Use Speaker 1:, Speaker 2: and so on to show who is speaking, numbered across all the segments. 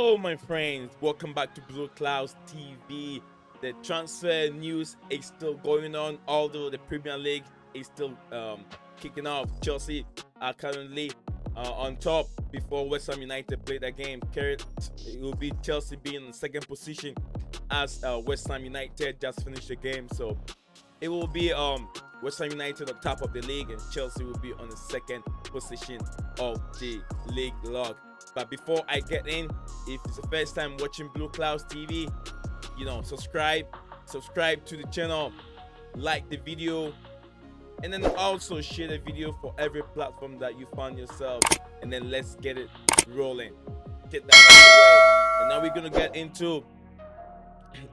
Speaker 1: Hello, my friends. Welcome back to Blue Clouds TV. The transfer news is still going on, although the Premier League is still kicking off. Chelsea are currently on top before West Ham United play that game. It will be Chelsea being in second position as West Ham United just finished the game. So it will be West Ham United on top of the league, and Chelsea will be on the second position of the league log. But before I get in, if it's the first time watching Blue Clouds TV, subscribe to the channel, like the video, and then also share the video for every platform that you find yourself. And then let's get it rolling. Get that out of the way. And now we're gonna get into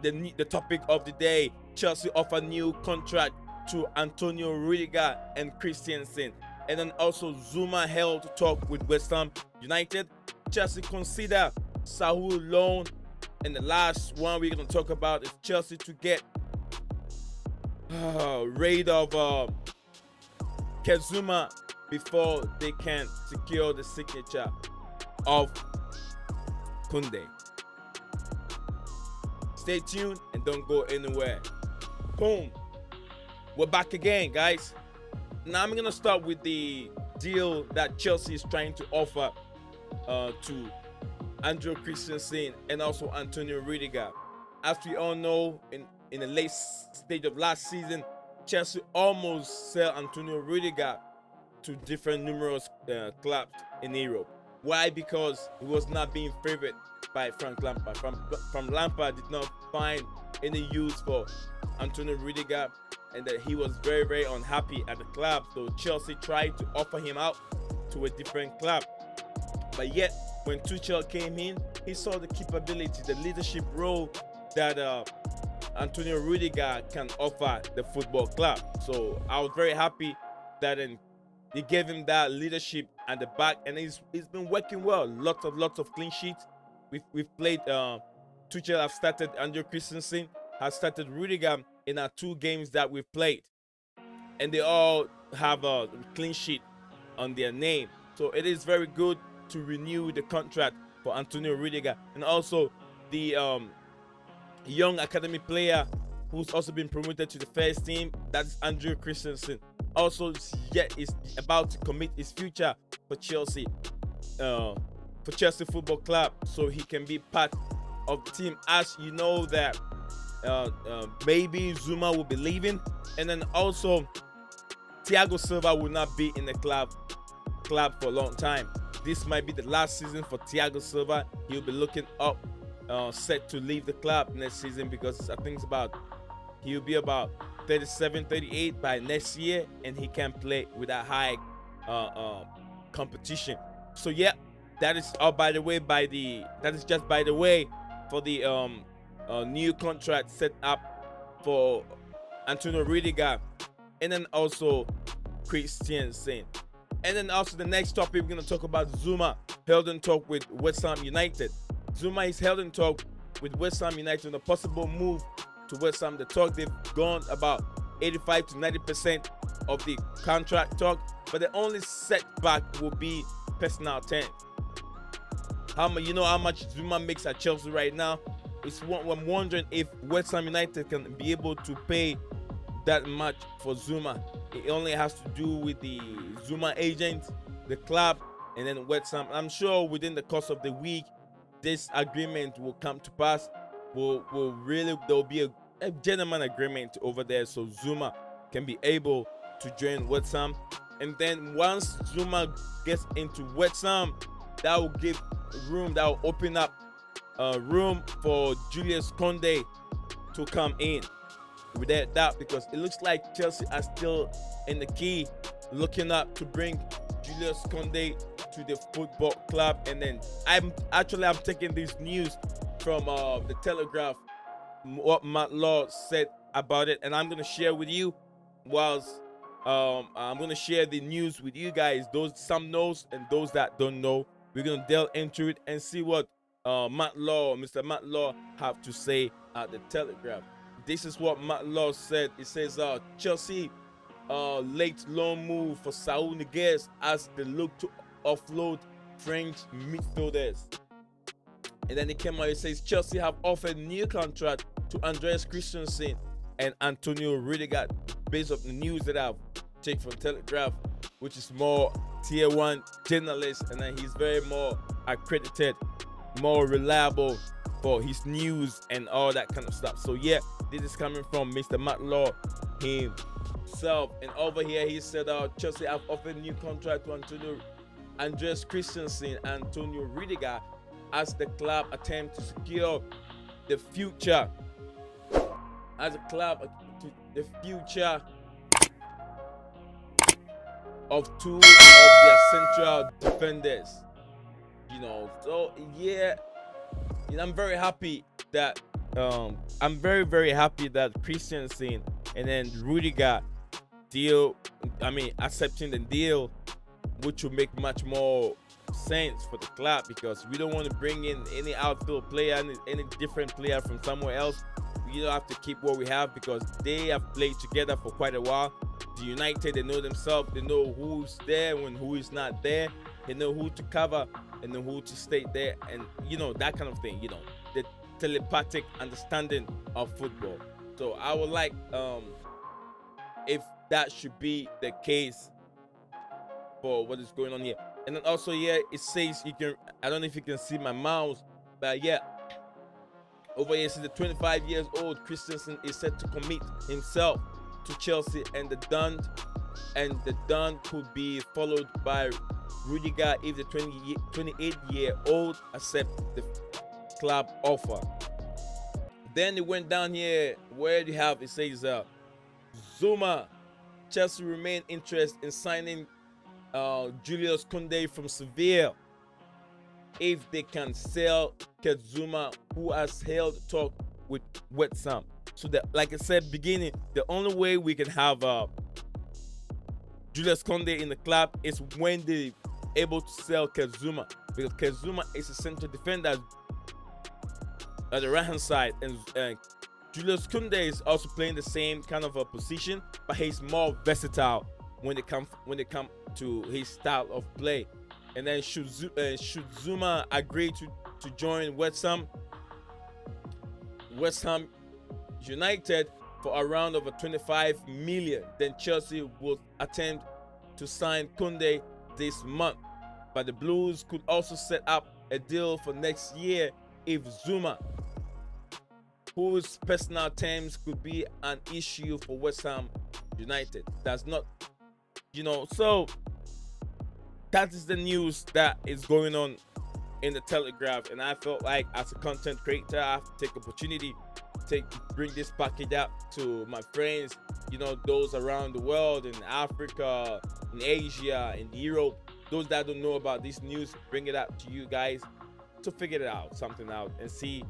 Speaker 1: the topic of the day. Chelsea offer new contract to Antonio Rudiger and Christensen. And then also Zouma held to talk with West Ham United. Chelsea consider Saul loan. And the last one we're going to talk about is Chelsea to get rid of Kurt Zouma before they can secure the signature of Kounde. Stay tuned and don't go anywhere. Boom. We're back again, guys. Now I'm going to start with the deal that Chelsea is trying to offer to Andreas Christensen and also Antonio Rudiger. As we all know, in the late stage of last season, Chelsea almost sell Antonio Rudiger to different numerous clubs in Europe. Why? Because he was not being favored by Frank Lampard. From Lampard did not find any use for Antonio Rudiger, and that he was very, very unhappy at the club. So Chelsea tried to offer him out to a different club. But yet, when Tuchel came in, he saw the capability, the leadership role that Antonio Rudiger can offer the football club. So I was very happy that they gave him that leadership at the back, and he's been working well. Lots of clean sheets. We've played. Tuchel have started. Andreas Christensen has started Rudiger in our 2 games that we've played, and they all have a clean sheet on their name. So it is very good to renew the contract for Antonio Rudiger, and also the young academy player who's also been promoted to the first team, that's Andreas Christensen, also is about to commit his future for Chelsea Football Club, so he can be part of the team. As you know that maybe Zouma will be leaving, and then also Thiago Silva will not be in the club for a long time. This might be the last season for Thiago Silva. He'll be looking up, set to leave the club next season, because I think he'll be about 37, 38 by next year, and he can play with that high competition. So yeah, that is all by the way. That is just by the way for the new contract set up for Antonio Rudiger, and then also Christensen. And then also the next topic, we're going to talk about Zouma held in talk with West Ham United. Zouma is held in talk with West Ham United on a possible move to West Ham. The talk, they've gone about 85 to 90% of the contract talk, but the only setback will be personal terms. How much Zouma makes at Chelsea right now? I'm wondering if West Ham United can be able to pay that much for Zouma. It only has to do with the Zouma agent, the club, and then West Ham. I'm sure within the course of the week, this agreement will come to pass. There'll be a gentleman agreement over there, so Zouma can be able to join West Ham. And then once Zouma gets into West Ham, that will give room, that will open up room for Jules Kounde to come in. Without that, because it looks like Chelsea are still in the key, looking up to bring Jules Kounde to the football club. And then I'm taking this news from the Telegraph, what Matt Law said about it, and I'm gonna share with you. Whilst I'm gonna share the news with you guys, those some knows and those that don't know. We're gonna delve into it and see what Mr. Matt Law have to say at the Telegraph. This is what Matt Law said. It says Chelsea late loan move for Saul Niguez as they look to offload French midfielders. And then it came out, it says Chelsea have offered new contract to Andreas Christensen and Antonio Rudiger, based on the news that I've taken from Telegraph, which is more tier 1 journalist, and then he's very more accredited, more reliable for his news and all that kind of stuff. So yeah, this is coming from Mr. Matt Law himself. And over here he said Chelsea have offered new contract to Andreas Christensen and Antonio Rudiger as the club attempt to secure the future of two of their central defenders. So yeah, I'm very happy that I'm very happy that Christensen and then Rudiger accepting the deal, which will make much more sense for the club, because we don't want to bring in any outfield player, any different player from somewhere else. We don't have to keep what we have, because they have played together for quite a while. The United, they know themselves, they know who's there when who is not there, they know who to cover and then who to stay there, and that kind of thing, the telepathic understanding of football. So I would like if that should be the case for what is going on here. And then also here it says, I don't know if you can see my mouse, but yeah, over here it says the 25 years old Christensen is set to commit himself to Chelsea and the Don could be followed by Rudiger if the 28-year-old accepts the club offer. Then it went down here where you have, it says Zouma, Chelsea remain interested in signing Jules Kounde from Sevilla if they can sell Kurt Zouma, who has held talk with West Ham. So that, like I said beginning, the only way we can have Jules Kounde in the club is when they able to sell Kurt Zouma, because Kurt Zouma is a central defender at the right hand side, and Jules Kounde is also playing the same kind of a position, but he's more versatile when it come to his style of play. And then should Zouma agree to join West Ham United for a round of 25 million, then Chelsea will attempt to sign Kounde this month. But the Blues could also set up a deal for next year if Zouma, whose personal terms could be an issue for West Ham United, does not, so that is the news that is going on in the Telegraph. And I felt like, as a content creator, I have to take opportunity to bring this package out to my friends, those around the world, in Africa, in Asia, in Europe, those that don't know about this news. Bring it out to you guys to figure something out and see,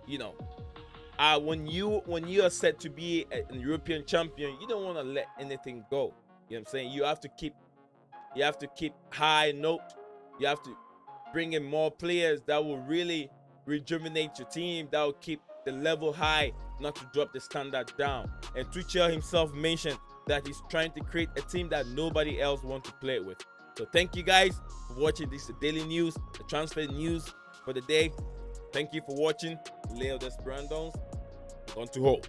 Speaker 1: when you are set to be an European champion, you don't want to let anything go. You know what I'm saying? You have to keep high note. You have to bring in more players that will really rejuvenate your team, that will keep the level high, not to drop the standard down. And Tuchel himself mentioned that he's trying to create a team that nobody else wants to play with. So thank you guys for watching. This is the daily news, the transfer news for the day. Thank you for watching. Leo Des Brandons, on to hope.